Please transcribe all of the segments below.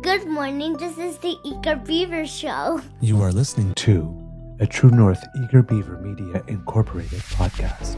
Good morning, this is the Eager Beaver Show. You are listening to a True North Eager Beaver Media Incorporated podcast.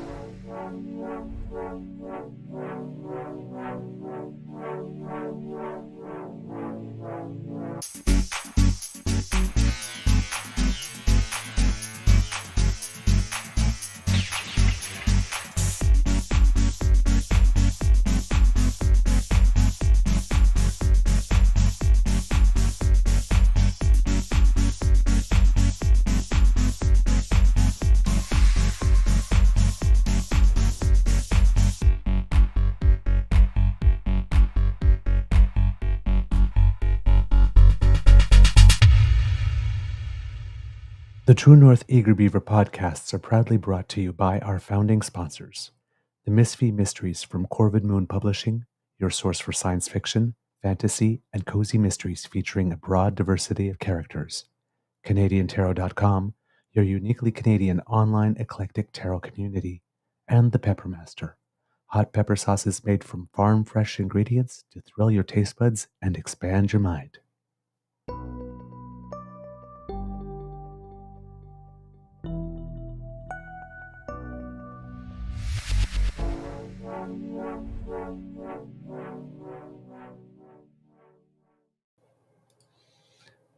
The True North Eager Beaver podcasts are proudly brought to you by our founding sponsors, the Misfit Mysteries from Corvid Moon Publishing, your source for science fiction, fantasy, and cozy mysteries featuring a broad diversity of characters, CanadianTarot.com, your uniquely Canadian online eclectic tarot community, and the Peppermaster, hot pepper sauces made from farm-fresh ingredients to thrill your taste buds and expand your mind.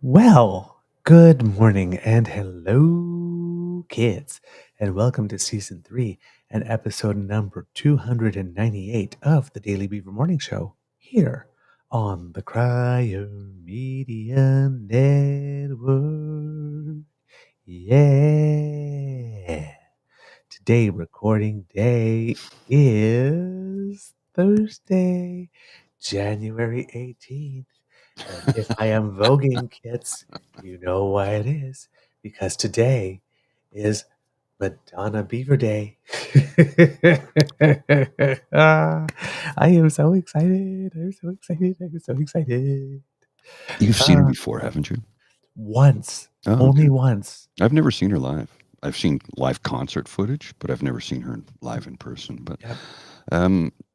Well, good morning and hello, kids, and welcome to Season 3 and episode number 298 of the Daily Beaver Morning Show here on the Cryo Media Network. Yeah. Today, recording day is Thursday, January 18th. And if I am voguing, kids, you know why it is. Because today is Madonna Beaver Day. I am so excited. I'm so excited. I'm so excited. You've seen her before, haven't you? Once. Oh, Only okay. once. I've never seen her live. I've seen live concert footage, but I've never seen her live in person. But Yep.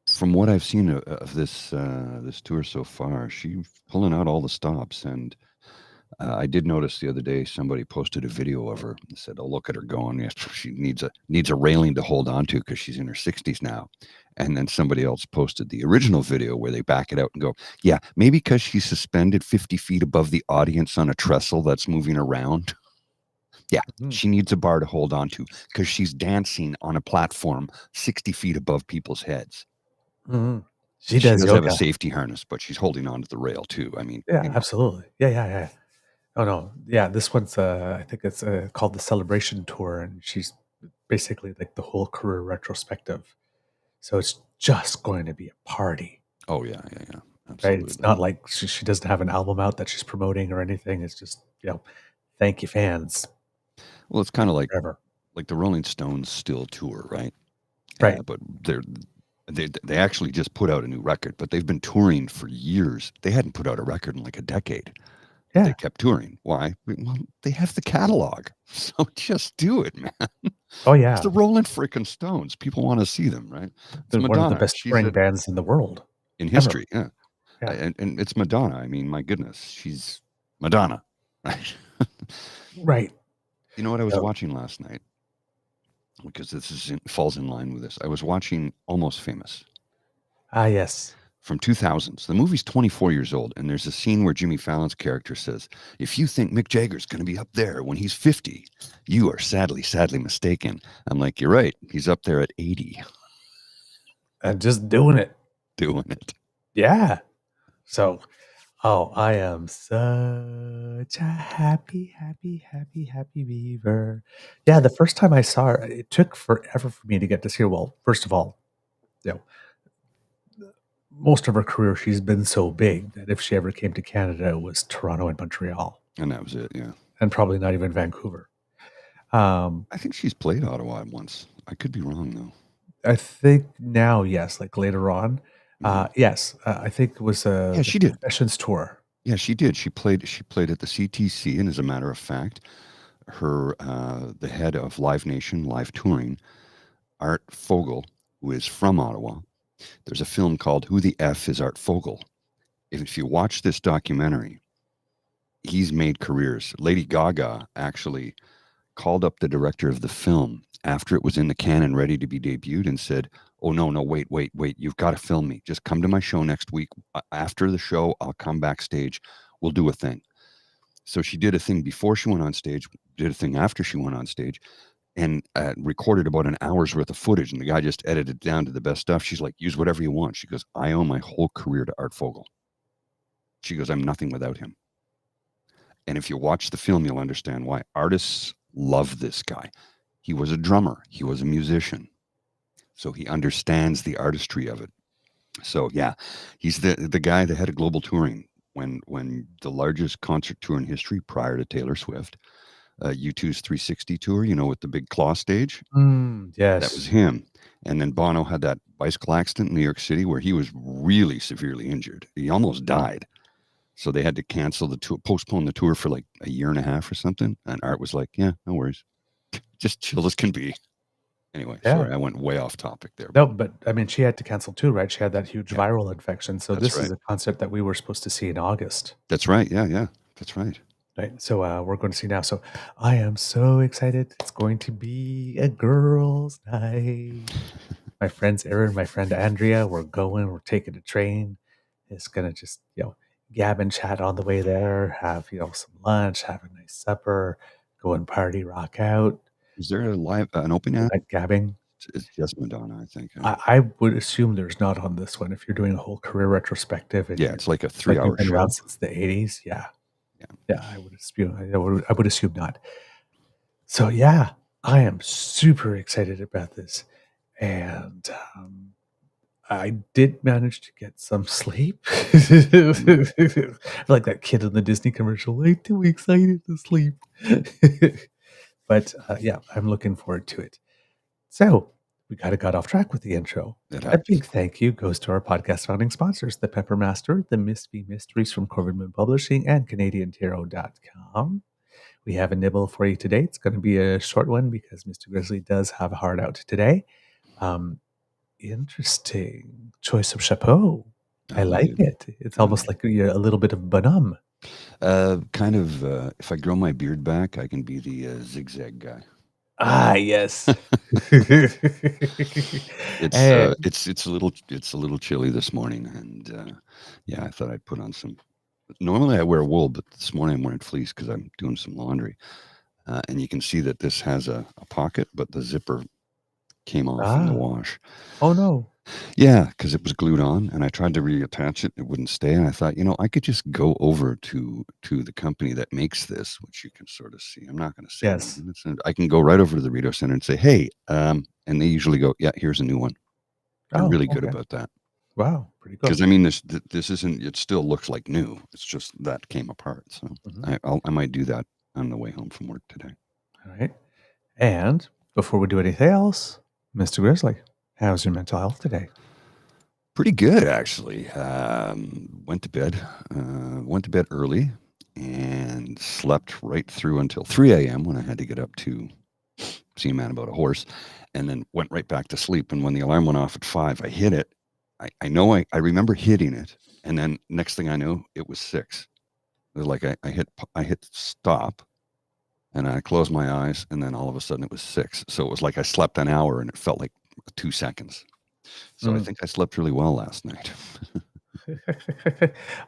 From what I've seen of this tour so far, she's pulling out all the stops. And I did notice the other day somebody posted a video of her and said, "Oh, look at her going! Yes, she needs a railing to hold on to because she's in her 60s now." And then somebody else posted the original video where they back it out and go, "Yeah, maybe because she's suspended 50 feet above the audience on a trestle that's moving around. Yeah, she needs a bar to hold on to because she's dancing on a platform 60 feet above people's heads." Mm-hmm. She does does have a yoga. safety harness, but she's holding on to the rail too. I mean, Yeah, absolutely. Yeah. Oh no, yeah. This one's I think it's called the Celebration Tour, and she's basically like the whole career retrospective. So it's just going to be a party, Oh yeah, right? absolutely. It's not like she doesn't have an album out that she's promoting or anything. It's just thank you fans. Well, it's kind of like Forever. the Rolling Stones still tour, right? Right. But they actually just put out a new record, but they've been touring for years. They hadn't put out a record in like a decade. Yeah. They kept touring. Why? Well, they have the catalog, so just do it, man. Oh yeah. It's the Rolling freaking Stones. People want to see them, right? It's They're Madonna. one of the best touring bands in the world. In history, ever. Yeah. And it's Madonna. I mean, my goodness, she's Madonna. Right. You know what I was watching last night? Because falls in line with this. I was watching Almost Famous. Ah, yes. From 2000s. The movie's 24 years old, and there's a scene where Jimmy Fallon's character says, "If you think Mick Jagger's going to be up there when he's 50, you are sadly mistaken." I'm like, you're right. He's up there at 80. And just doing it. Yeah. So, I am such a happy beaver. Yeah, the first time I saw her, it took forever for me to get to see her. Well, first of all, most of her career, she's been so big that if she ever came to Canada, it was Toronto and Montreal. And that was it, yeah. And probably not even Vancouver. I think she's played Ottawa once. I could be wrong, though. I think now, yes, like later on. Yes, I think it was she did. Confessions tour. Yeah, she did. She played at the CTC, and as a matter of fact, her the head of Live Nation live touring, Art Fogel, who is from Ottawa. There's a film called Who the F is Art Fogel? if you watch this documentary, he's made careers. Lady Gaga actually called up the director of the film after it was in the can and ready to be debuted and said, "Oh, no, wait. You've got to film me. Just come to my show next week. After the show, I'll come backstage. We'll do a thing." So she did a thing before she went on stage, did a thing after she went on stage, and recorded about an hour's worth of footage. And the guy just edited it down to the best stuff. She's like, "Use whatever you want." She goes, "I owe my whole career to Art Fogel." She goes, "I'm nothing without him." And if you watch the film, you'll understand why. Artists love this guy. He was a drummer. He was a musician. So he understands the artistry of it. So yeah, he's the guy that had a global touring when the largest concert tour in history prior to Taylor Swift, U2's 360 tour, with the big claw stage. That was Yes. him. And then Bono had that bicycle accident in New York City where he was really severely injured. He almost died. So they had to cancel the tour, postpone the tour for like a year and a half or something. And Art was like, "Yeah, no worries. Just chill as can be." Anyway, Yeah. sorry, I went way off topic there. No, but I mean, she had to cancel too, right? She had that huge Yeah. viral infection. So That's this is right. a concert that we were supposed to see in August, That's right. Yeah. That's right. right? So we're going to see now. So I am so excited. It's going to be a girls' night. My friends Erin, my friend Andrea, we're taking a train. It's gonna just, gab and chat on the way there, have, some lunch, have a nice supper, go and party, rock out, Is there an open app? like gabbing. It's just Madonna, I think. I would assume there's not on this one if you're doing a whole career retrospective and Yeah, it's like a like 3-hour you've been show. around since the 80s. Yeah. Yeah. Yeah, I would assume not. So yeah, I am super excited about this. And I did manage to get some sleep. Like that kid in the Disney commercial, I'm too excited to sleep. But yeah, I'm looking forward to it. So we kind of got off track with the intro. It A happens. big thank you goes to our podcast founding sponsors, the Peppermaster, the Misfit Mysteries from Corvid Moon Publishing, and CanadianTarot.com. We have a nibble for you today. It's going to be a short one because Mr. Grizzly does have a heart out today. Interesting choice of chapeau. I like it. It's almost like you're a little bit of bonhomme. Kind of. If I grow my beard back, I can be the zigzag guy. Ah, yes. It's a little chilly this morning, and yeah, I thought I'd put on some. Normally I wear wool, but this morning I'm wearing fleece because I'm doing some laundry. And you can see that this has a pocket, but the zipper came off in the wash. Oh no. Yeah, because it was glued on, and I tried to reattach it. It wouldn't stay, and I thought, I could just go over to the company that makes this, which you can sort of see. I'm not going to say. Yes. I can go right over to the Rito Center and say, "Hey," and they usually go, "Yeah, here's a new one." They're really good about that. Wow, pretty good. Because I mean, this isn't. It still looks like new. It's just that came apart. So I might do that on the way home from work today. All right. And before we do anything else, Mr. Grizzly, how's your mental health today? Pretty good, actually. Went to bed early and slept right through until 3 a.m. when I had to get up to see a man about a horse, and then went right back to sleep. And when the alarm went off at 5, I hit it. I remember hitting it, and then next thing I knew, it was 6. It was like I hit stop, and I closed my eyes, and then all of a sudden it was 6. So it was like I slept an hour, and it felt like 2 seconds. So I think I slept really well last night.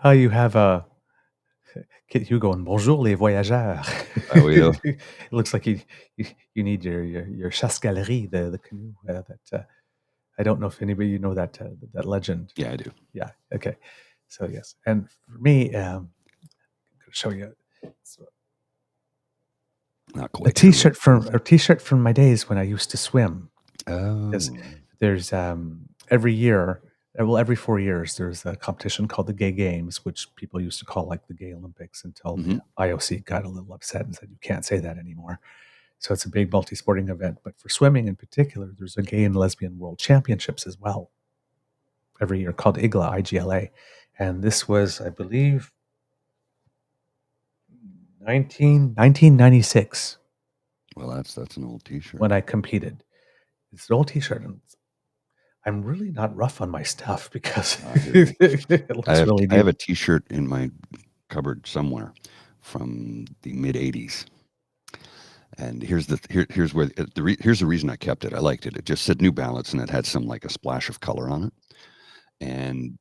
You have Kit Hugo and Bonjour les voyageurs. Oh, yeah. It looks like you need your chasse galerie, the canoe that I don't know if anybody that that legend. Yeah, I do. Yeah. Okay. So yes, and for me, I'm going to show you. Not quite. A t-shirt from my days when I used to swim. Because there's every 4 years, there's a competition called the Gay Games, which people used to call like the Gay Olympics until the IOC got a little upset and said, you can't say that anymore. So it's a big multi-sporting event. But for swimming in particular, there's a gay and lesbian world championships as well every year called IGLA, IGLA. And this was, I believe, 1996. Well, that's an old t-shirt. When I competed. It's an old t-shirt. And I'm really not rough on my stuff because I hear you. it looks really I have deep. a T-shirt in my cupboard somewhere from the mid '80s, and here's where here's the reason I kept it. I liked it. It just said New Balance, and it had some like a splash of color on it, and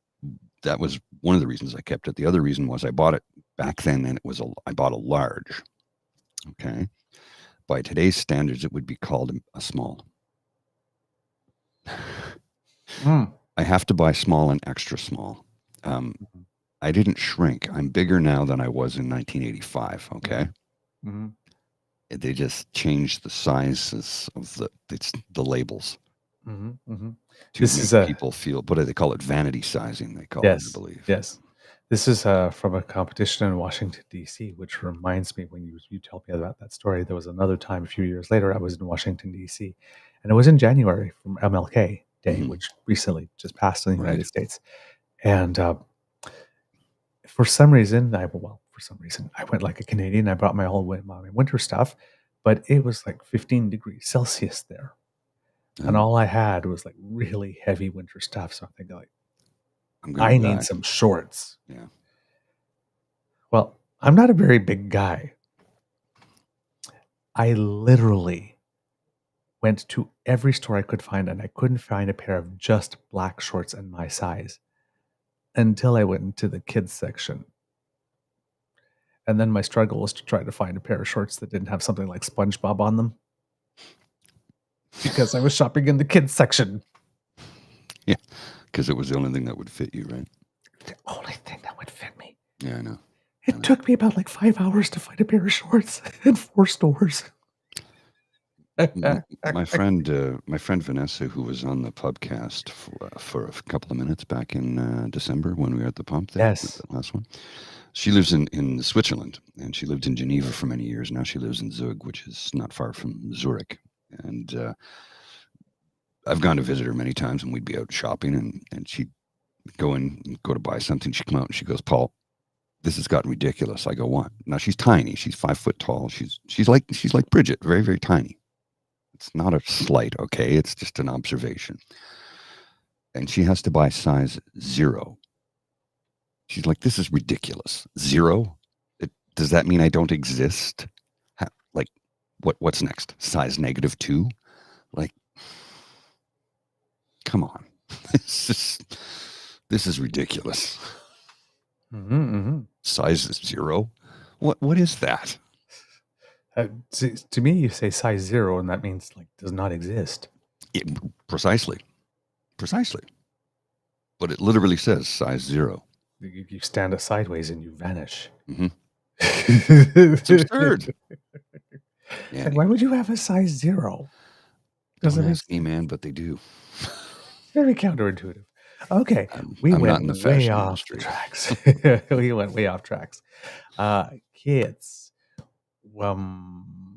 that was one of the reasons I kept it. The other reason was I bought it back then, and I bought a large. Okay, by today's standards, it would be called a small. I have to buy small and extra small. I didn't shrink. I'm bigger now than I was in 1985. Okay. Mm-hmm. They just changed the sizes of the labels Mm-hmm. Mm-hmm. to This make is people feel. What do they call it? Vanity sizing. They call it, I believe. Yes. This is from a competition in Washington, D.C., which reminds me when you told me about that story, there was another time a few years later I was in Washington, D.C., and it was in January from MLK Day, which recently just passed in the United States. And for some reason, I went like a Canadian. I brought my whole my winter stuff, but it was like 15 degrees Celsius there. And all I had was like really heavy winter stuff. So I'm thinking like, I need some shorts. Yeah. Well, I'm not a very big guy. I literally went to every store I could find, and I couldn't find a pair of just black shorts in my size until I went into the kids section. And then my struggle was to try to find a pair of shorts that didn't have something like SpongeBob on them, because I was shopping in the kids section. Yeah, because it was the only thing that would fit you, right? The only thing that would fit me. Yeah, I know. It took me about like 5 hours to find a pair of shorts in 4 stores. my friend Vanessa, who was on the pubcast for a couple of minutes back in December when we were at the pump. The last one. She lives in Switzerland, and she lived in Geneva for many years. Now she lives in Zug, which is not far from Zurich. And I've gone to visit her many times, and we'd be out shopping, and she'd go to buy something. She'd come out and she goes, "Paul, this has gotten ridiculous." I go, "What?" Now she's tiny. She's 5 foot tall. She's like Bridget, very, very tiny. It's not a slight, okay? It's just an observation. And she has to buy size 0. She's like, "This is ridiculous. 0? Does that mean I don't exist? Like, what's next? Size -2? Like, come on. This is ridiculous." Size 0? What is that? To me, you say size 0, and that means like does not exist. Precisely. But it literally says size 0. You stand it sideways and you vanish. It's absurd. Yeah. Like, why would you have a size 0? Don't ask me, man, but they do. Very counterintuitive. Okay, we went way off the tracks. We went way off tracks. Kids.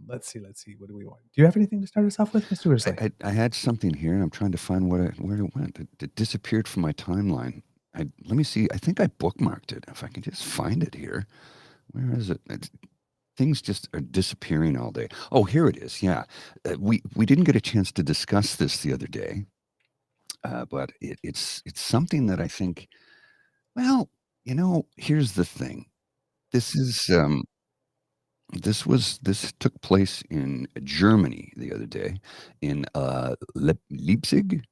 Let's see. What do we want? Do you have anything to start us off with, Mr. Grizzly? I had something here, and I'm trying to find where it went. It disappeared from my timeline. Let me see. I think I bookmarked it. If I can just find it here. Where is it? Things just are disappearing all day. Oh, here it is. Yeah. We didn't get a chance to discuss this the other day, but it's something that I think, well, here's the thing. This took place in Germany the other day, in Leipzig,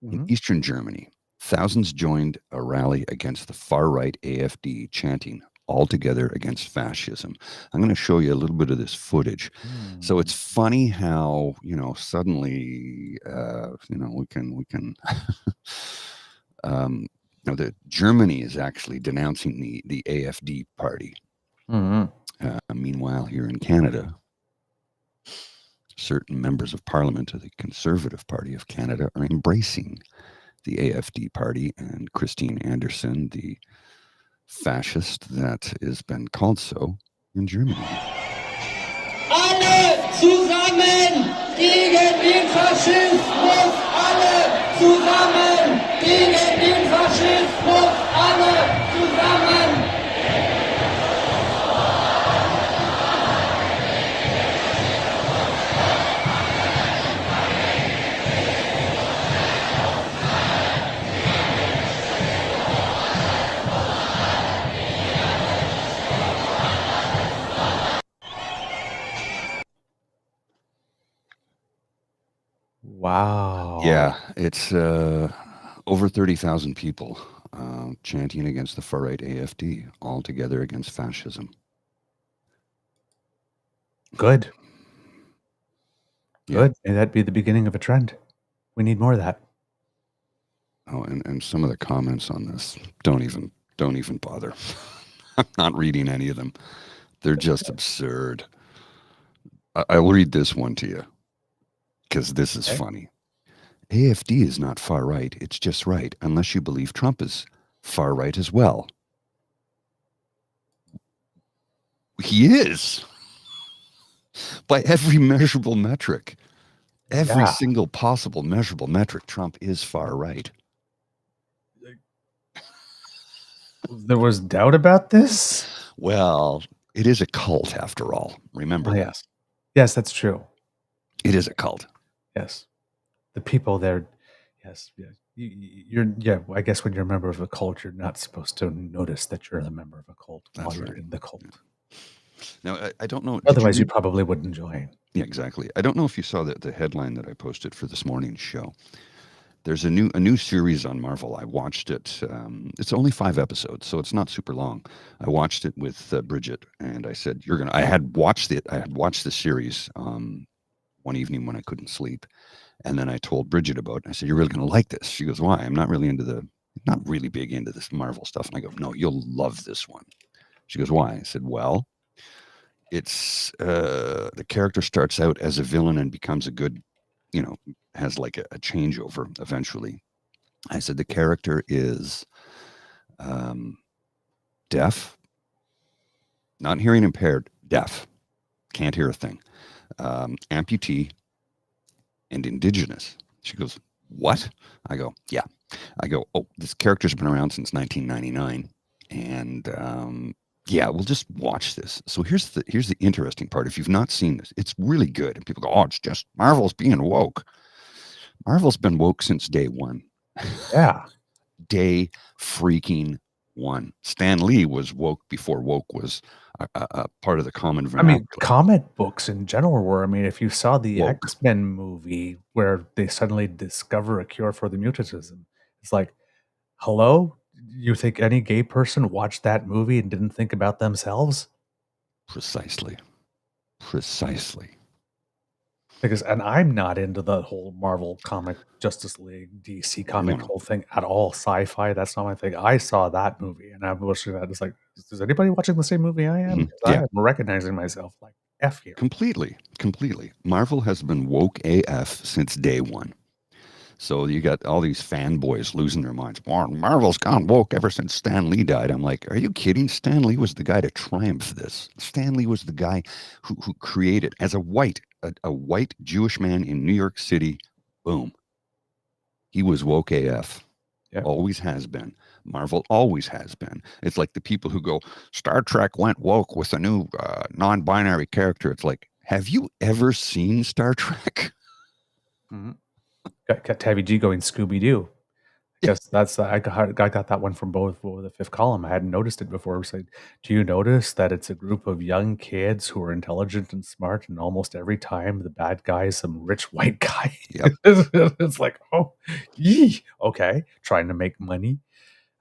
in Eastern Germany. Thousands joined a rally against the far-right AfD, chanting "all together against fascism." I'm going to show you a little bit of this footage. So it's funny how, suddenly, we can, that Germany is actually denouncing the AfD party. Meanwhile, here in Canada, certain members of Parliament of the Conservative Party of Canada are embracing the AfD party, and Christine Anderson, the fascist that has been called so in Germany. Alle zusammen gegen den Faschismus! Alle zusammen gegen den Faschismus! Alle zusammen! Wow. Yeah, it's over 30,000 people chanting against the far-right AFD, all together against fascism. Good. Yeah. Good. May that be the beginning of a trend. We need more of that. Oh, and some of the comments on this, don't even bother. I'm not reading any of them. They're just absurd. I'll read this one to you because this is Okay. funny. AFD is not far right. It's just right, unless you believe Trump is far right as well. He is. By every measurable metric, every Yeah. single possible measurable metric, Trump is far right. There was doubt about this? Well, it is a cult after all. Remember that. Yes. Yes, that's true. It is a cult. Yes. The people there, yes. Yeah. You're, I guess when you're a member of a cult, you're not supposed to notice that you're a member of a cult while That's you're right. in the cult. Now, I don't know. Otherwise, you probably wouldn't join. Yeah, exactly. I don't know if you saw the headline that I posted for this morning's show. There's a new series on Marvel. I watched it. It's only 5 episodes, so it's not super long. I watched it with Bridget, and I said, "You're gonna." I had watched it. I had watched the series one evening when I couldn't sleep, and then I told Bridget about it. I said, "You're really gonna like this." She goes, "Why?" I'm not really big into this Marvel stuff. And I go, "No, you'll love this one." She goes, "Why?" I said, "Well, it's the character starts out as a villain and becomes a good, has like a changeover eventually." I said the character is deaf, not hearing impaired, deaf, can't hear a thing, amputee, and indigenous. She goes, "What?" I go, "Yeah." I go, "Oh, this character's been around since 1999, and yeah, we'll just watch this." So here's the interesting part. If you've not seen this, it's really good. And people go, "Oh, it's just Marvel's being woke." Marvel's been woke since day one. Yeah. Day freaking one. Stan Lee was woke before woke was a part of the common I vernacular. mean, comic books in general were. I mean, if you saw the Woke. X-Men movie where they suddenly discover a cure for the mutism, it's like, hello? You think any gay person watched that movie and didn't think about themselves? Precisely. Because, and I'm not into the whole Marvel comic, Justice League, DC comic No. whole thing at all. Sci-fi, that's not my thing. I saw that movie and I'm watching that. It's like, is anybody watching the same movie I am? Mhm. Because Yeah. I am recognizing myself like, F you. Completely. Marvel has been woke AF since day one. So you got all these fanboys losing their minds. Marvel's gone woke ever since Stan Lee died. I'm like, are you kidding? Stan Lee was the guy to triumph this. Stan Lee was the guy who created, as a white Jewish man in New York City, boom. He was woke AF. Yeah. Always has been. Marvel always has been. It's like the people who go, Star Trek went woke with a new non-binary character. It's like, have you ever seen Star Trek? Mm-hmm. Got Tabby G going Scooby-Doo. I guess that's I got that one from both the fifth column. I hadn't noticed it before. It was like, do you notice that it's a group of young kids who are intelligent and smart, and almost every time the bad guy is some rich white guy? Yep. It's like, oh, yee, okay, trying to make money.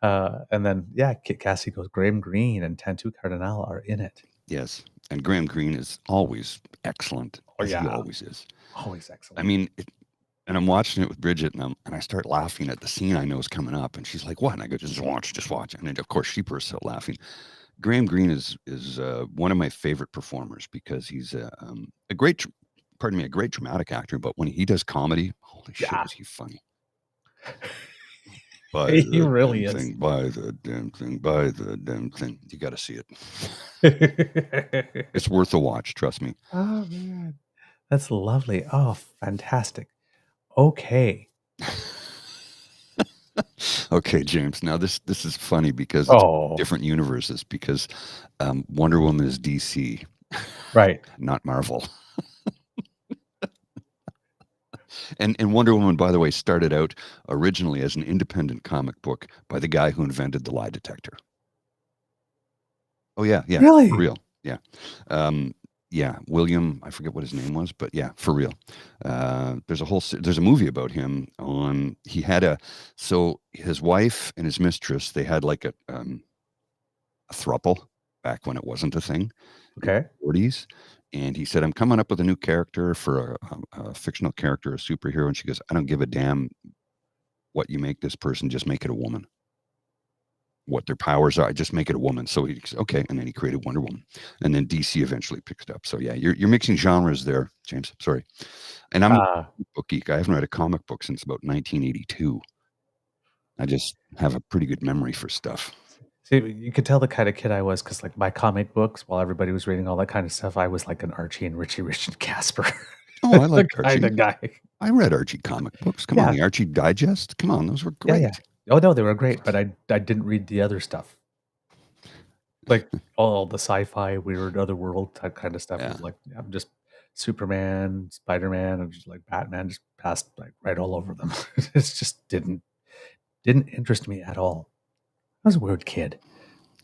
And then Kit Cassie goes, Graham Greene and Tantu Cardinal are in it. Yes. And Graham Greene is always excellent, as he always is. Always excellent. I mean, and I'm watching it with Bridget, and I start laughing at the scene I know is coming up, and she's like, "What?" And I go, "Just watch." And then, of course, she bursts out laughing. Graham Greene is one of my favorite performers because he's a great dramatic actor. But when he does comedy, holy shit, is he funny! He really is. By the damn thing. You got to see it. It's worth a watch. Trust me. Oh man, that's lovely. Oh, fantastic. Okay. Okay, James. Now this is funny because it's different universes. Because Wonder Woman is DC, right? Not Marvel. And Wonder Woman, by the way, started out originally as an independent comic book by the guy who invented the lie detector. Oh yeah, really, for real, yeah. yeah, William, I forget what his name was, but yeah, for real. There's a movie about him so his wife and his mistress, they had like a throuple back when it wasn't a thing in Okay. the 40s. And he said, I'm coming up with a new character for a fictional character, a superhero. And she goes, I don't give a damn what you make this person, just make it a woman. What their powers are, just make it a woman. So he said, okay. And then he created Wonder Woman. And then DC eventually picked it up. So yeah, you're mixing genres there, James. Sorry. And I'm a comic book geek. I haven't read a comic book since about 1982. I just have a pretty good memory for stuff. See, you could tell the kind of kid I was because, like, my comic books, while everybody was reading all that kind of stuff, I was like an Archie and Richie Rich and Casper. Oh, I the like kind Archie. of guy. I read Archie comic books. Come on, the Archie Digest. Come on, those were great. Yeah. Oh no, they were great, but I didn't read the other stuff. Like all the sci-fi, weird, otherworld type kind of stuff. Yeah. Was like, I'm just Superman, Spider-Man, and just like Batman, just passed like right all over them. It just didn't interest me at all. I was a weird kid.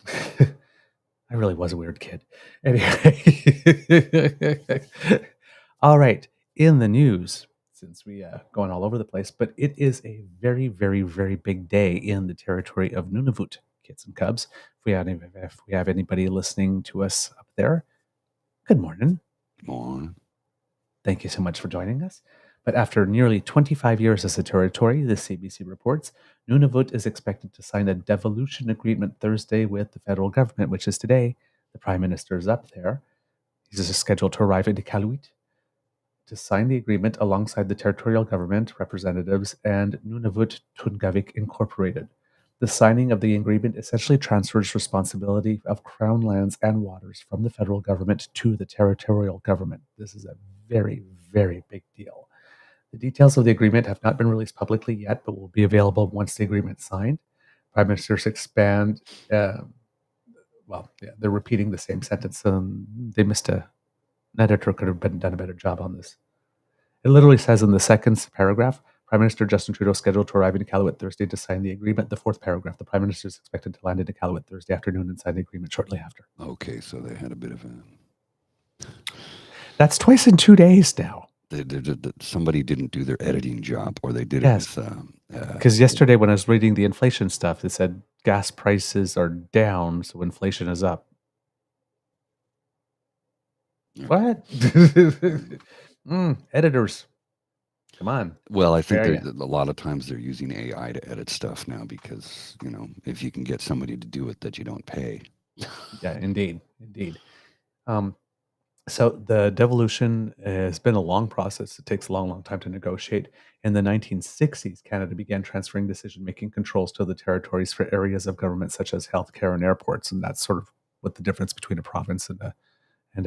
I really was a weird kid. Anyway, all right. In the news, since we going all over the place, but it is a very, very, very big day in the territory of Nunavut, kids and cubs. If we have anybody listening to us up there, good morning. Good morning. Thank you so much for joining us. But after nearly 25 years as a territory, the CBC reports, Nunavut is expected to sign a devolution agreement Thursday with the federal government, which is today. The Prime Minister is up there. He's scheduled to arrive in Iqaluit to sign the agreement alongside the territorial government representatives and Nunavut Tungavik Incorporated. The signing of the agreement essentially transfers responsibility of Crown lands and waters from the federal government to the territorial government. This is a very, very big deal. The details of the agreement have not been released publicly yet, but will be available once the agreement is signed. Prime Ministers expand. They're repeating the same sentence. They missed an editor could have done a better job on this. It literally says in the second paragraph, Prime Minister Justin Trudeau scheduled to arrive in Iqaluit Thursday to sign the agreement. The fourth paragraph, the Prime Minister is expected to land in Iqaluit Thursday afternoon and sign the agreement shortly after. Okay, so they had a bit of a... That's twice in 2 days now. Somebody didn't do their editing job, or they did it with... Because yesterday when I was reading the inflation stuff, it said gas prices are down, so inflation is up. What? Editors. Come on. Well, I think a lot of times they're using AI to edit stuff now because, if you can get somebody to do it that you don't pay. Yeah, indeed. So the devolution has been a long process. It takes a long, long time to negotiate. In the 1960s, Canada began transferring decision-making controls to the territories for areas of government such as healthcare and airports, and that's sort of what the difference between a province and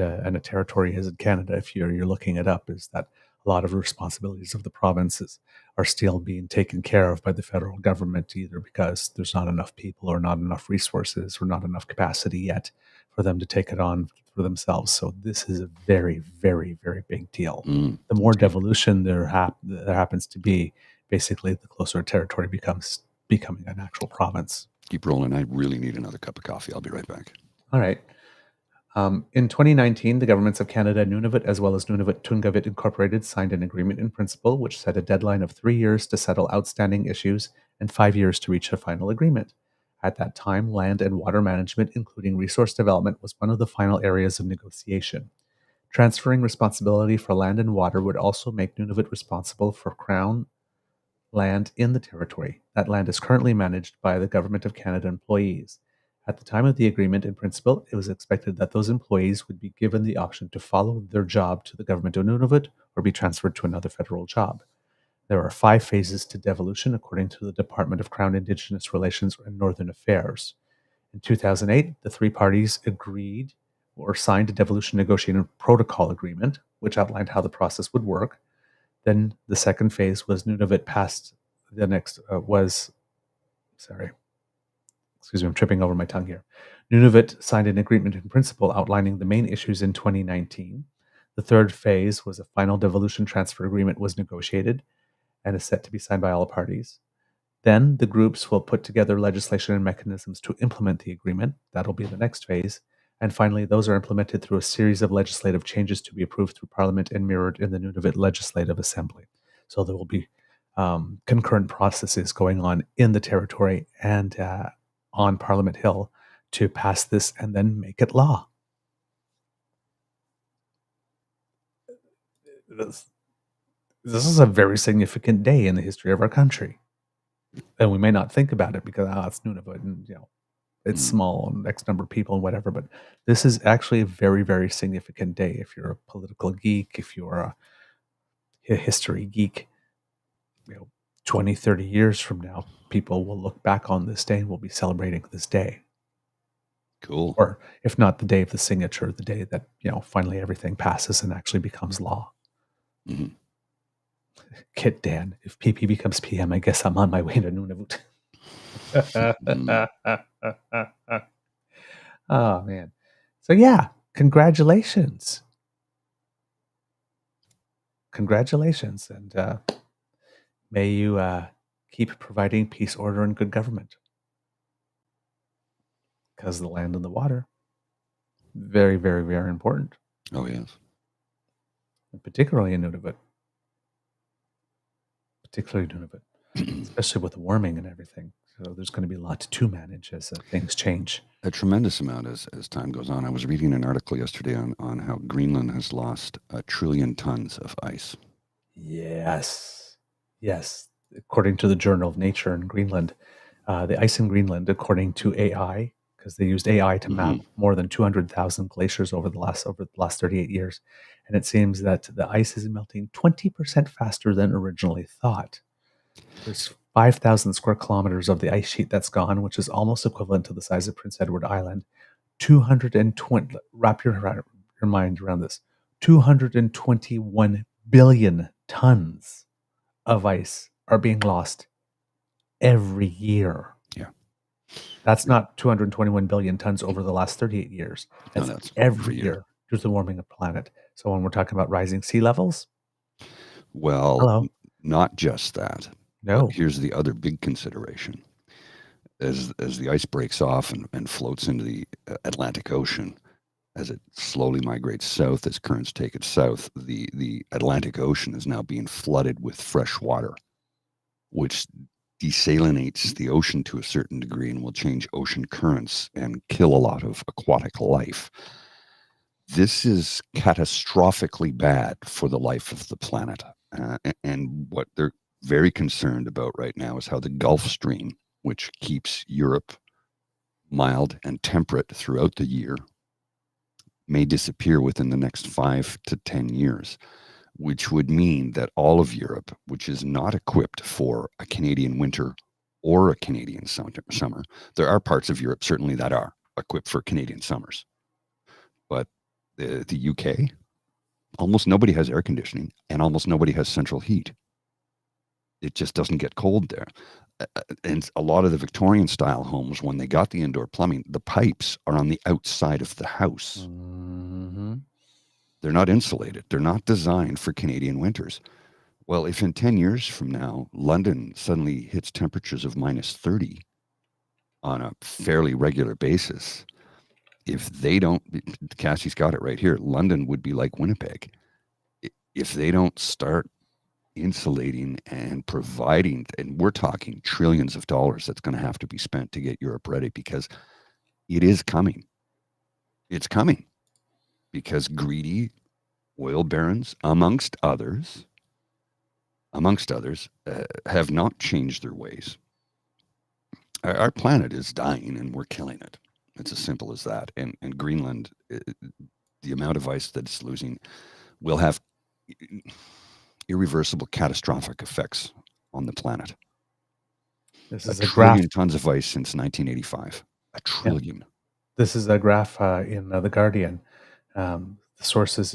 a territory is in Canada. If you're looking it up, is that a lot of the responsibilities of the provinces are still being taken care of by the federal government, either because there's not enough people or not enough resources or not enough capacity yet for them to take it on for themselves. So this is a very, very, very big deal. The more devolution there happens to be, basically the closer a territory becomes becoming an actual province. Keep rolling. I really need another cup of coffee. I'll be right back. All right. In 2019, the governments of Canada and Nunavut, as well as Nunavut Tungavik Incorporated, signed an agreement in principle which set a deadline of 3 years to settle outstanding issues and 5 years to reach a final agreement. At that time, land and water management, including resource development, was one of the final areas of negotiation. Transferring responsibility for land and water would also make Nunavut responsible for Crown land in the territory. That land is currently managed by the Government of Canada employees. At the time of the agreement, in principle, it was expected that those employees would be given the option to follow their job to the Government of Nunavut or be transferred to another federal job. There are 5 phases to devolution, according to the Department of Crown Indigenous Relations and Northern Affairs. In 2008, the 3 parties agreed or signed a devolution negotiating protocol agreement, which outlined how the process would work. Then the second phase was Nunavut passed the next excuse me, I'm tripping over my tongue here. Nunavut signed an agreement in principle outlining the main issues in 2019. The third phase was a final devolution transfer agreement was negotiated and is set to be signed by all parties. Then the groups will put together legislation and mechanisms to implement the agreement. That'll be the next phase. And finally, those are implemented through a series of legislative changes to be approved through Parliament and mirrored in the Nunavut Legislative Assembly. So there will be concurrent processes going on in the territory and on Parliament Hill to pass this and then make it law. This is a very significant day in the history of our country. And we may not think about it because, it's Nunavut and, it's small and X number of people and whatever, but this is actually a very, very significant day. If you're a political geek, if you're a history geek, 20, 30 years from now, people will look back on this day and we'll be celebrating this day. Cool. Or if not the day of the signature, the day that, finally everything passes and actually becomes law. Mm-hmm. Kit Dan, if PP becomes PM, I guess I'm on my way to Nunavut. Oh, man. So, yeah, congratulations. Congratulations. And may you keep providing peace, order, and good government. Because the land and the water, very, very, very important. Oh, yes. And particularly in Nunavut. Especially with the warming and everything. So there's going to be a lot to manage as things change. A tremendous amount as time goes on. I was reading an article yesterday on how Greenland has lost 1 trillion tons of ice. Yes. According to the Journal of Nature in Greenland, the ice in Greenland, according to AI, because they used AI to map more than 200,000 glaciers over the last 38 years, and it seems that the ice is melting 20% faster than originally thought. There's 5,000 square kilometers of the ice sheet that's gone, which is almost equivalent to the size of Prince Edward Island. 220. Wrap your mind around this. 221 billion tons of ice are being lost every year. Yeah. That's not 221 billion tons over the last 38 years. That's every year due to the warming of the planet. So when we're talking about rising sea levels, well, not just that. No. But here's the other big consideration. As the ice breaks off and floats into the Atlantic Ocean, as it slowly migrates south, as currents take it south, the Atlantic Ocean is now being flooded with fresh water, which desalinates the ocean to a certain degree and will change ocean currents and kill a lot of aquatic life. This is catastrophically bad for the life of the planet. And what they're very concerned about right now is how the Gulf Stream, which keeps Europe mild and temperate throughout the year, may disappear within the next 5 to 10 years, which would mean that all of Europe, which is not equipped for a Canadian winter or a Canadian summer, there are parts of Europe certainly that are equipped for Canadian summers, but the UK, almost nobody has air conditioning and almost nobody has central heat. It just doesn't get cold there. And a lot of the Victorian style homes, when they got the indoor plumbing, the pipes are on the outside of the house. Mm-hmm. They're not insulated. They're not designed for Canadian winters. Well, if in 10 years from now, London suddenly hits temperatures of -30 on a fairly regular basis, if they don't, Cassie's got it right here, London would be like Winnipeg. If they don't start insulating and providing, and we're talking trillions of dollars that's going to have to be spent to get Europe ready, because it is coming. It's coming because greedy oil barons, amongst others, have not changed their ways. Our planet is dying and we're killing it. It's as simple as that. And Greenland, the amount of ice that it's losing will have irreversible, catastrophic effects on the planet. This is a a trillion graph. tons of ice since 1985. A trillion. Yeah. This is a graph in The Guardian. The source is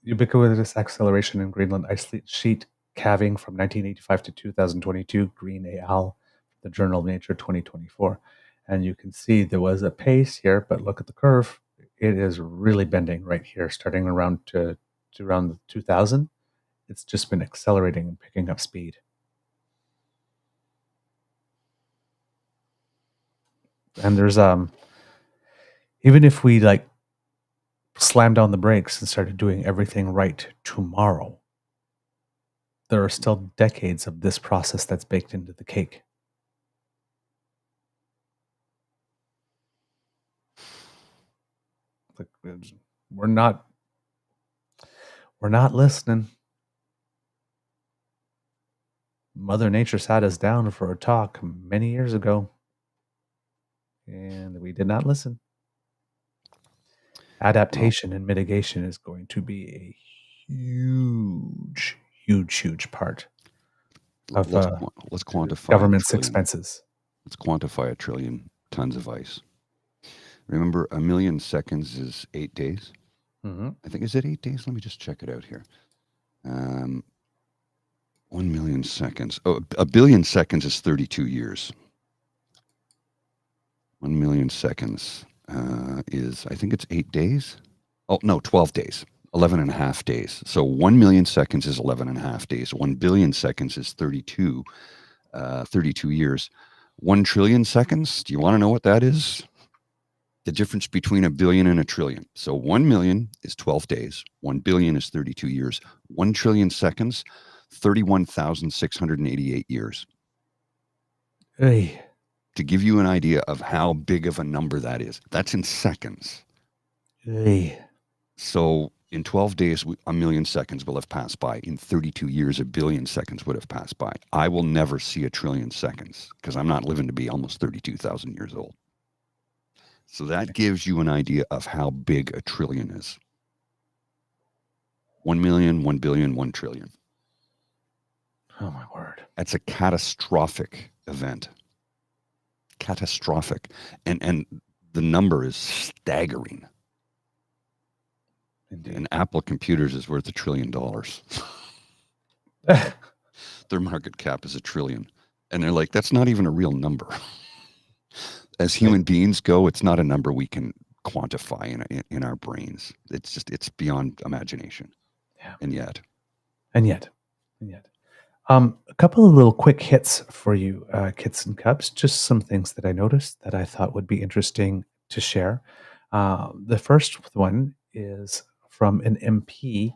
ubiquitous acceleration in Greenland ice sheet calving from 1985 to 2022, Green et al., the Journal of Nature 2024. And you can see there was a pace here, but look at the curve. It is really bending right here, starting around to around 2000. It's just been accelerating and picking up speed. And there's Even if we like slammed down the brakes and started doing everything right tomorrow, there are still decades of this process that's baked into the cake. Like, we're not listening. Mother Nature sat us down for a talk many years ago, and we did not listen. Adaptation and mitigation is going to be a huge part of let's quantify government's expenses. Let's quantify 1 trillion tons of ice. Remember, 1 million seconds is 8 days. Mm-hmm. I think, is it 8 days? Let me just check it out here. 1 million seconds. Oh, 1 billion seconds is 32 years. 1 million seconds is, I think it's 8 days. Oh, no, 12 days. 11 and a half days. So 1 million seconds is 11 and a half days. 1 billion seconds is 32 years. 1 trillion seconds, do you want to know what that is? The difference between 1 billion and 1 trillion. So 1 million is 12 days. 1 billion is 32 years. 1 trillion seconds, 31,688 years. Hey. To give you an idea of how big of a number that is. That's in seconds. Hey. So in 12 days, 1 million seconds will have passed by. In 32 years, 1 billion seconds would have passed by. I will never see 1 trillion seconds because I'm not living to be almost 32,000 years old. So that gives you an idea of how big 1 trillion is. 1 million, 1 billion, 1 trillion. Oh, my word. That's a catastrophic event. Catastrophic. And the number is staggering. Indeed. And Apple Computers is worth $1 trillion. Their market cap is $1 trillion. And they're like, that's not even a real number. As human beings go, it's not a number we can quantify in our brains. It's beyond imagination. Yeah. And yet. A couple of little quick hits for you, kits and cubs. Just some things that I noticed that I thought would be interesting to share. The first one is from an MP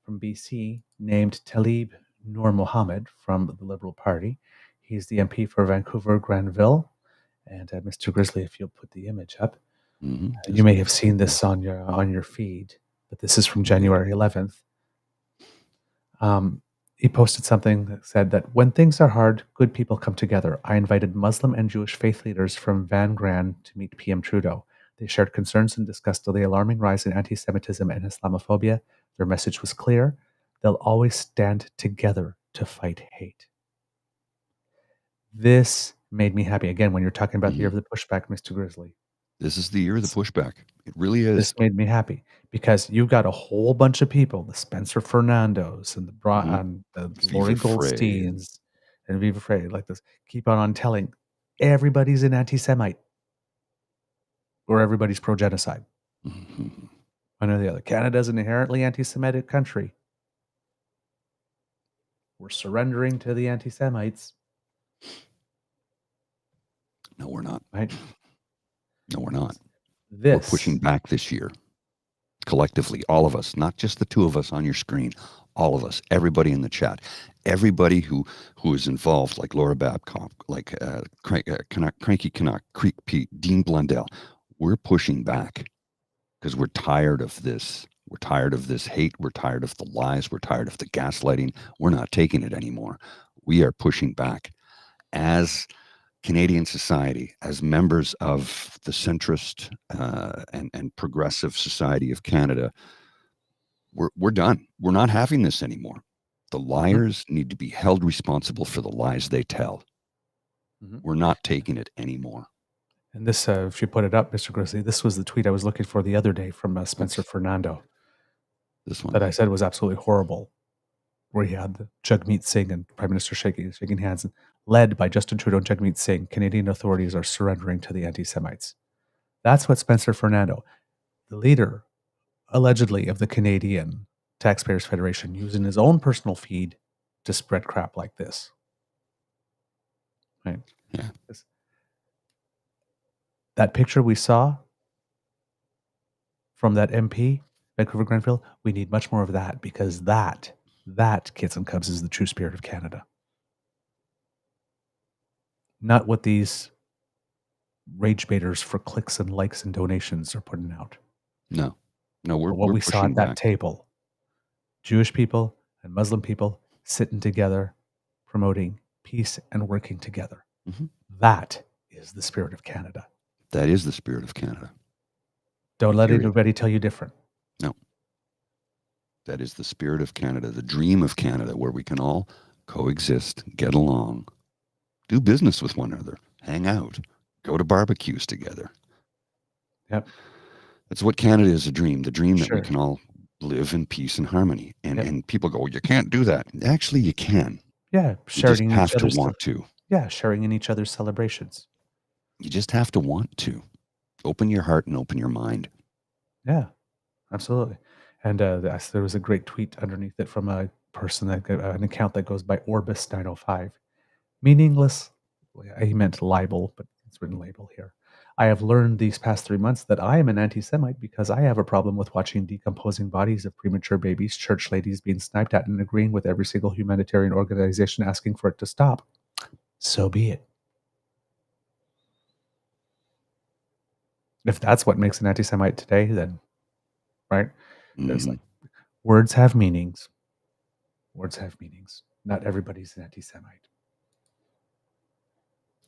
from BC named Talib Noor Mohammed from the Liberal Party. He's the MP for Vancouver Granville. And Mr. Grizzly, if you'll put the image up, you may have seen this on your feed, but this is from January 11th. He posted something that said that when things are hard, good people come together. I invited Muslim and Jewish faith leaders from Van Gran to meet PM Trudeau. They shared concerns and discussed the alarming rise in anti-Semitism and Islamophobia. Their message was clear. They'll always stand together to fight hate. This made me happy. Again, when you're talking about the year of the pushback, Mr. Grizzly. This is the year of the pushback. It really is. This made me happy because you've got a whole bunch of people, the Spencer Fernandos and the Lori Goldsteins and Viva Frey, like this, keep on telling everybody's an anti-Semite or everybody's pro-genocide. Mm-hmm. One or the other. Canada's an inherently anti-Semitic country. We're surrendering to the anti-Semites. No, we're not. Right? No, we're not. We're pushing back this year. Collectively, all of us, not just the two of us on your screen, all of us, everybody in the chat, everybody who is involved, like Laura Babcock, like Cranky Canuck, Creek Pete, Dean Blundell. We're pushing back because we're tired of this. We're tired of this hate. We're tired of the lies. We're tired of the gaslighting. We're not taking it anymore. We are pushing back as Canadian society, as members of the centrist and progressive society of Canada. We're done. We're not having this anymore. The liars need to be held responsible for the lies they tell. We're not taking it anymore. And this, if you put it up, Mr. Grizzly, this was the tweet I was looking for the other day from Spencer Fernando. This one that I said was absolutely horrible, where he had Jagmeet Singh and Prime Minister shaking hands, led by Justin Trudeau and Jagmeet Singh. Canadian authorities are surrendering to the anti-Semites. That's what Spencer Fernando, the leader, allegedly, of the Canadian Taxpayers Federation, using his own personal feed to spread crap like this. Right? Yeah. That picture we saw from that MP, Vancouver Grenville, we need much more of that, because that, kids and Cubs, is the true spirit of Canada. Not what these rage baiters for clicks and likes and donations are putting out. No, But what we're we saw pushing at that back. table, Jewish people and Muslim people sitting together, promoting peace and working together. Mhm. That is the spirit of Canada. That is the spirit of Canada. Don't let Period. anybody tell you different. No. That is the spirit of Canada, the dream of Canada, where we can all coexist, get along, do business with one another, hang out, go to barbecues together. Yep. That's what Canada is, a dream, the dream that Sure. we can all live in peace and harmony. And Yep. and people go, you can't do that. Actually, you can. Yeah, You just sharing in have each to other's want to. Yeah, sharing in each other's celebrations. You just have to want to. Open your heart and open your mind. Yeah, absolutely. And there was a great tweet underneath it from a person an account that goes by Orbis905. Meaningless. He meant libel, but it's written label here. I have learned these past 3 months that I am an anti-Semite because I have a problem with watching decomposing bodies of premature babies, church ladies being sniped at, and agreeing with every single humanitarian organization asking for it to stop. So be it. If that's what makes an anti-Semite today, then, right? It's like, words have meanings. Words have meanings. Not everybody's an anti-Semite.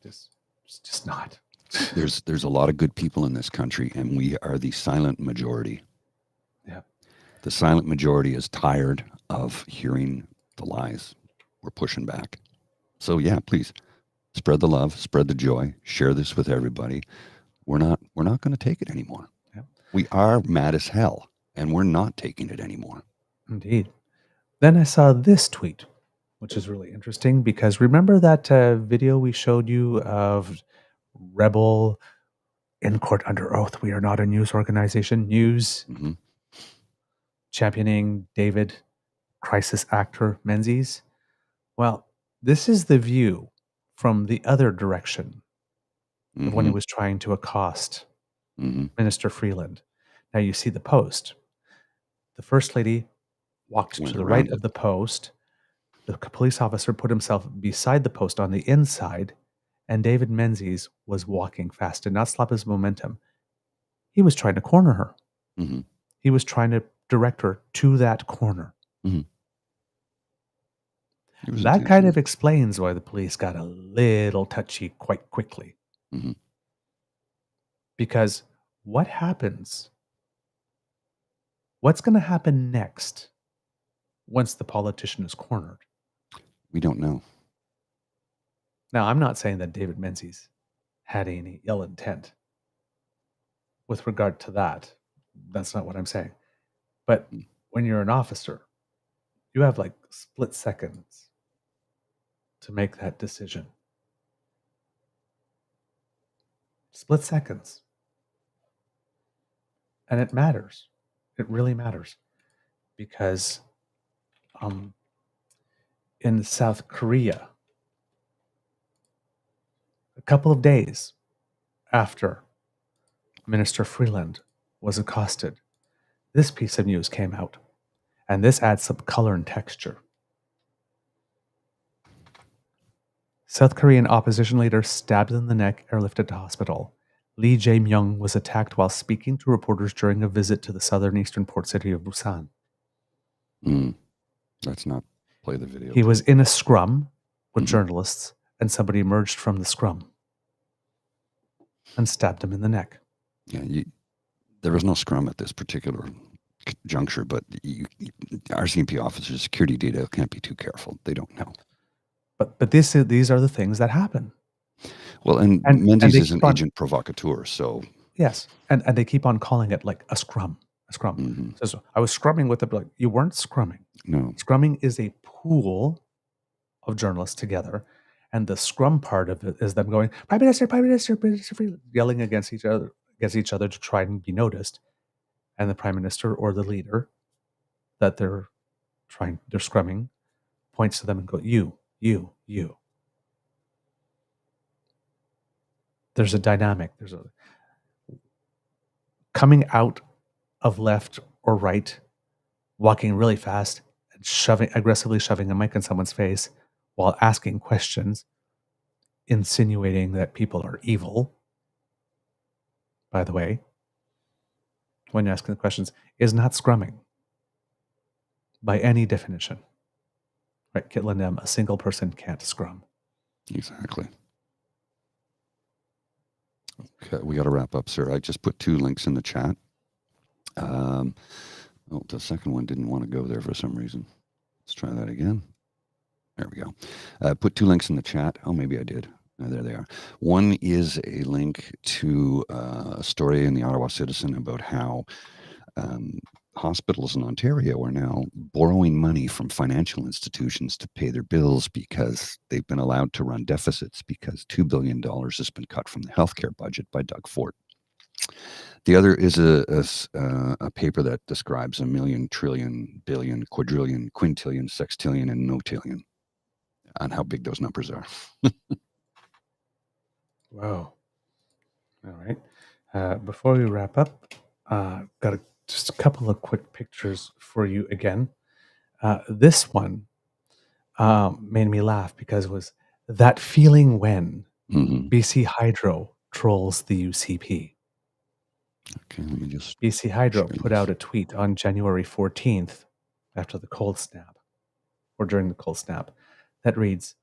It's just not. There's a lot of good people in this country, and we are the silent majority. Yeah. The silent majority is tired of hearing the lies. We're pushing back. So yeah, please spread the love, spread the joy, share this with everybody. We're not going to take it anymore. Yeah. We are mad as hell, and we're not taking it anymore. Indeed. Then I saw this tweet, which is really interesting, because remember that video we showed you of Rebel in court under oath? We are not a news organization. News championing David, crisis actor Menzies. Well, this is the view from the other direction of when he was trying to accost Minister Freeland. Now you see the post. The First Lady walked to the right of the post. The police officer put himself beside the post on the inside, and David Menzies was walking fast, did not stop his momentum. He was trying to corner her. He was trying to direct her to that corner. That kind of explains why the police got a little touchy quite quickly. Because what happens? What's going to happen next once the politician is cornered? We don't know. Now, I'm not saying that David Menzies had any ill intent with regard to that. That's not what I'm saying. But when you're an officer, you have like split seconds to make that decision. Split seconds. And it matters. It really matters. Because in South Korea, a couple of days after Minister Freeland was accosted, this piece of news came out. And this adds some color and texture. South Korean opposition leader stabbed in the neck, airlifted to hospital. Lee Jae-myung was attacked while speaking to reporters during a visit to the southern eastern port city of Busan. Let's not play the video. He was in a scrum with journalists, and somebody emerged from the scrum and stabbed him in the neck. Yeah, there was no scrum at this particular juncture, but RCMP officers, security detail can't be too careful. They don't know. But these are the things that happen. Well, and Menzies is an agent provocateur, so... Yes, and they keep on calling it like a scrum. A scrum. So I was scrumming with the... Like, you weren't scrumming. No. Scrumming is a pool of journalists together, and the scrum part of it is them going, Prime Minister, yelling against each other to try and be noticed. And the Prime Minister or the leader that they're scrumming points to them and go, you. There's a dynamic. There's a coming out of left or right, walking really fast and aggressively shoving a mic in someone's face while asking questions, insinuating that people are evil, by the way, when you're asking the questions, is not scrumming by any definition. Right, Kitlan M, a single person can't scrum. Exactly. Okay, we got to wrap up, sir. I just put 2 links in the chat. The second one didn't want to go there for some reason. Let's try that again. There we go. Put 2 links in the chat. Oh, maybe I did. There they are. One is a link to a story in the Ottawa Citizen about how hospitals in Ontario are now borrowing money from financial institutions to pay their bills because they've been allowed to run deficits because $2 billion has been cut from the healthcare budget by Doug Ford. The other is a paper that describes a million, trillion, billion, quadrillion, quintillion, sextillion, and notillion, on how big those numbers are. Wow. All right. Before we wrap up, got just a couple of quick pictures for you again. This one made me laugh because it was that feeling when BC Hydro trolls the UCP. Okay, let me just... BC Hydro put out a tweet on January 14th after the cold snap, or during the cold snap, that reads,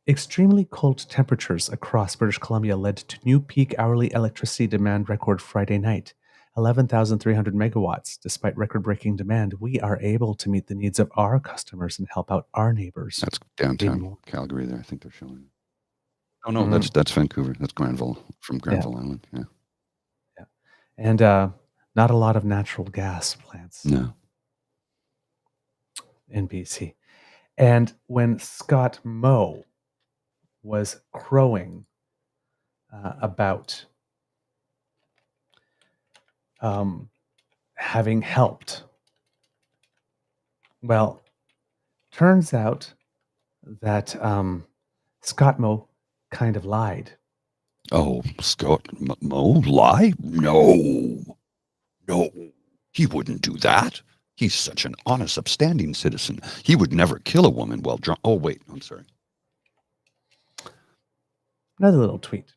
"Extremely cold temperatures across British Columbia led to new peak hourly electricity demand record Friday night, 11,300 megawatts. Despite record-breaking demand, we are able to meet the needs of our customers and help out our neighbors." That's downtown Calgary there. I think they're showing. Oh, no, that's Vancouver. That's Granville, from Granville Island. Yeah. And not a lot of natural gas plants in BC. And when Scott Moe was crowing about having helped, well, turns out that Scott Moe kind of lied. Oh, Scott Moe lie? No, he wouldn't do that. He's such an honest, upstanding citizen. He would never kill a woman while drunk. Oh, wait, I'm sorry. Another little tweet.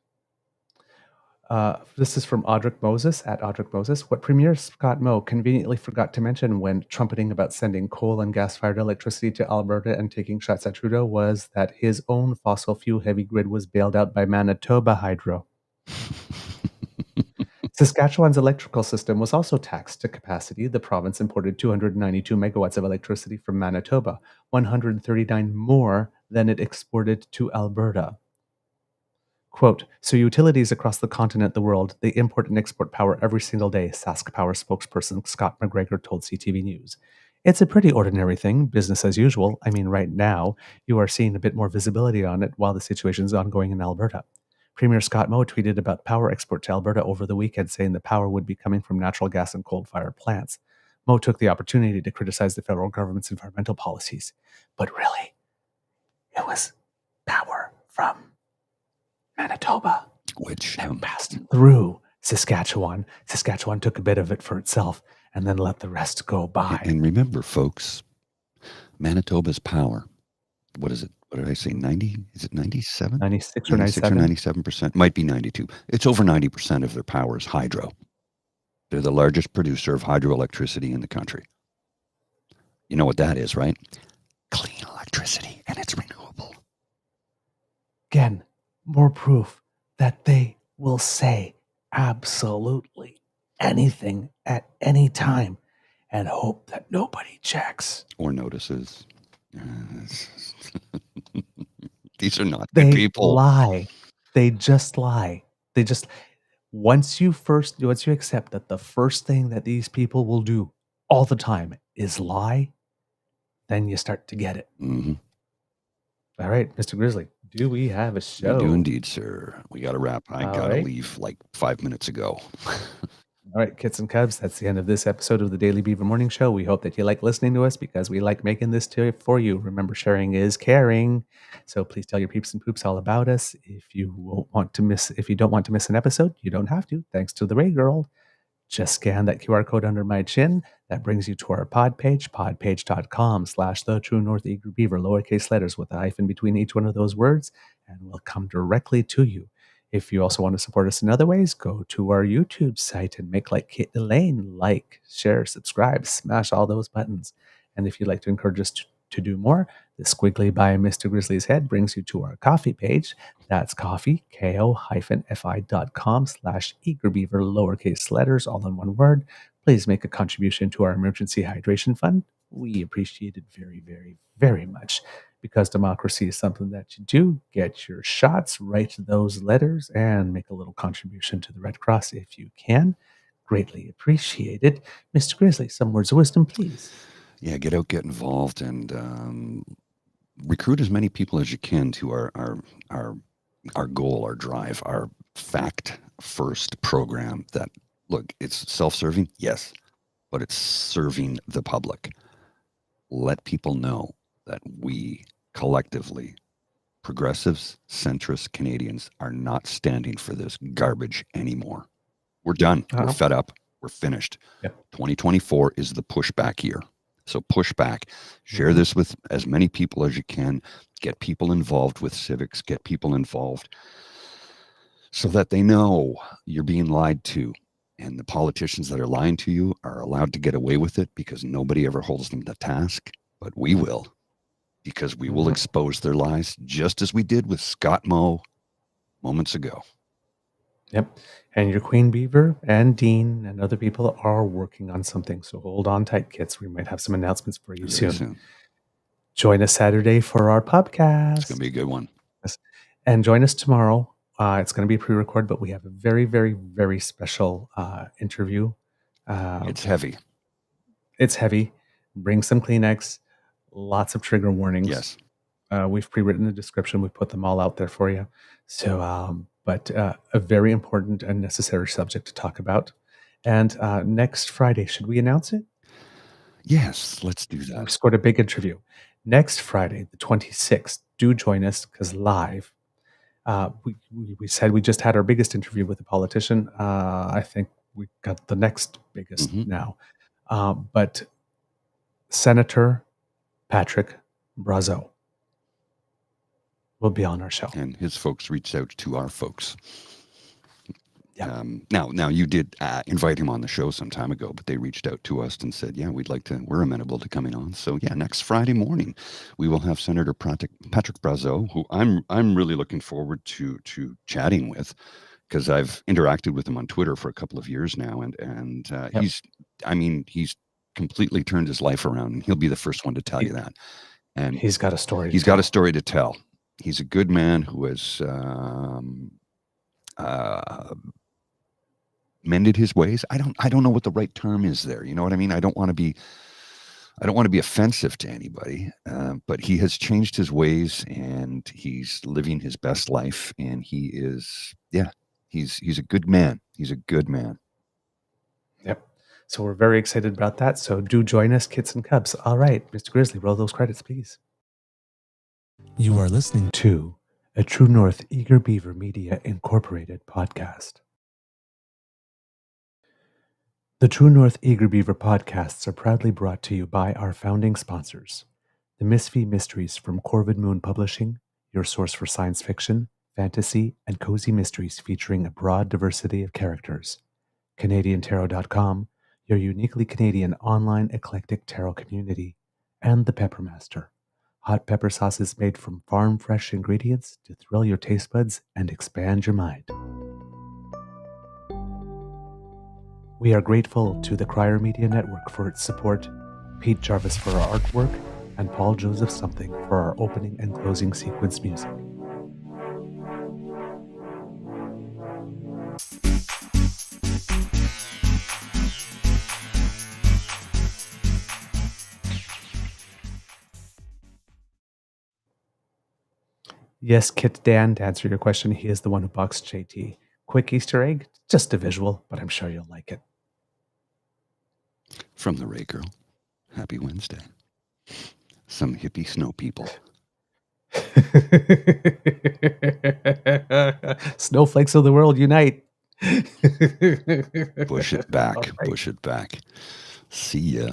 This is from Audric Moses, at Audric Moses. What Premier Scott Moe conveniently forgot to mention when trumpeting about sending coal and gas-fired electricity to Alberta and taking shots at Trudeau was that his own fossil fuel-heavy grid was bailed out by Manitoba Hydro. Saskatchewan's electrical system was also taxed to capacity. The province imported 292 megawatts of electricity from Manitoba, 139 more than it exported to Alberta. Quote, "So utilities across the continent, the world, they import and export power every single day," Sask Power spokesperson Scott McGregor told CTV News. "It's a pretty ordinary thing, business as usual. I mean, right now, you are seeing a bit more visibility on it while the situation is ongoing in Alberta." Premier Scott Moe tweeted about power export to Alberta over the weekend, saying the power would be coming from natural gas and coal-fired plants. Moe took the opportunity to criticize the federal government's environmental policies. But really, it was power from Manitoba, which passed through Saskatchewan. Saskatchewan took a bit of it for itself and then let the rest go by. And remember, folks, Manitoba's power, what is it? What did I say? 90? Is it 97? 96 or 97? 97%. Might be 92. It's over 90% of their power is hydro. They're the largest producer of hydroelectricity in the country. You know what that is, right? Clean electricity, and it's renewable. Again, more proof that they will say absolutely anything at any time and hope that nobody checks or notices. These are not good people. They lie. They just lie. Once you accept that the first thing that these people will do all the time is lie, then you start to get it. Mm-hmm. All right, Mr. Grizzly, do we have a show? We do indeed, sir. We got to wrap. I got to leave like 5 minutes ago. All right, Kits and Cubs, that's the end of this episode of the Daily Beaver Morning Show. We hope that you like listening to us because we like making this for you. Remember, sharing is caring. So please tell your peeps and poops all about us. If you don't want to miss an episode, you don't have to. Thanks to the Ray Girl. Just scan that QR code under my chin. That brings you to our pod page, podpage.com/the True North Eager Beaver, lowercase letters with a hyphen between each one of those words, and we'll come directly to you. If you also want to support us in other ways, go to our YouTube site and make like Kate Elaine, like, share, subscribe, smash all those buttons. And if you'd like to encourage us to do more, the squiggly by Mr. Grizzly's head brings you to our coffee page. That's coffee, ko-fi.com/eagerbeaver, lowercase letters, all in one word. Please make a contribution to our emergency hydration fund. We appreciate it very, very, very much. Because democracy is something that you do. Get your shots, write those letters, and make a little contribution to the Red Cross if you can. Greatly appreciated. Mr. Grizzly, some words of wisdom, please. Yeah, get out, get involved, and recruit as many people as you can to our goal, our drive, our fact-first program that, look, it's self-serving, yes, but it's serving the public. Let people know that we collectively, progressives, centrist Canadians, are not standing for this garbage anymore. We're done. We're fed up. We're finished. Yep. 2024 is the pushback year. So push back. Share this with as many people as you can. Get people involved with civics. Get people involved so that they know you're being lied to. And the politicians that are lying to you are allowed to get away with it because nobody ever holds them to task. But we will, because we will expose their lies just as we did with Scott Moe moments ago. Yep. And your Queen Beaver and Dean and other people are working on something. So hold on tight, kids. We might have some announcements for you soon. Join us Saturday for our podcast. It's going to be a good one. Yes. And join us tomorrow. It's going to be a pre-record, but we have a very, very, very special interview. It's heavy. It's heavy. Bring some Kleenex. Lots of trigger warnings. Yes. We've pre-written the description. We've put them all out there for you. So, but a very important and necessary subject to talk about. And next Friday, should we announce it? Yes, let's do that. We've scored a big interview. Next Friday, the 26th, do join us because live. We said we just had our biggest interview with a politician. I think we got the next biggest now. But Senator Patrick Brazeau will be on our show. And his folks reached out to our folks. Yeah. Now you did invite him on the show some time ago, but they reached out to us and said, yeah, we're amenable to coming on. So yeah, next Friday morning, we will have Senator Patrick Brazeau, who I'm really looking forward to chatting with, because I've interacted with him on Twitter for a couple of years now. And he's completely turned his life around, and he'll be the first one to tell you that. And he's got a story. He's got a story to tell. He's a good man who has mended his ways. I don't know what the right term is there. You know what I mean? I don't want to be offensive to anybody, but he has changed his ways and he's living his best life. And he's a good man. He's a good man. Yep. So we're very excited about that. So do join us, kids and Kubs. All right, Mr. Grizzly, roll those credits, please. You are listening to a True North Eager Beaver Media Incorporated podcast. The True North Eager Beaver podcasts are proudly brought to you by our founding sponsors, the Misfit Mysteries from Corvid Moon Publishing, your source for science fiction, fantasy, and cozy mysteries featuring a broad diversity of characters, CanadianTarot.com, your uniquely Canadian online eclectic tarot community, and the Peppermaster, hot pepper sauces made from farm-fresh ingredients to thrill your taste buds and expand your mind. We are grateful to the Crier Media Network for its support, Pete Jarvis for our artwork, and Paul Joseph Something for our opening and closing sequence music. Yes, Kit Dan, to answer your question, he is the one who boxed JT. Quick Easter egg, just a visual, but I'm sure you'll like it. From the Ray Girl, happy Wednesday. Some hippie snow people. Snowflakes of the world unite. Push it back. All right. Push it back. See ya.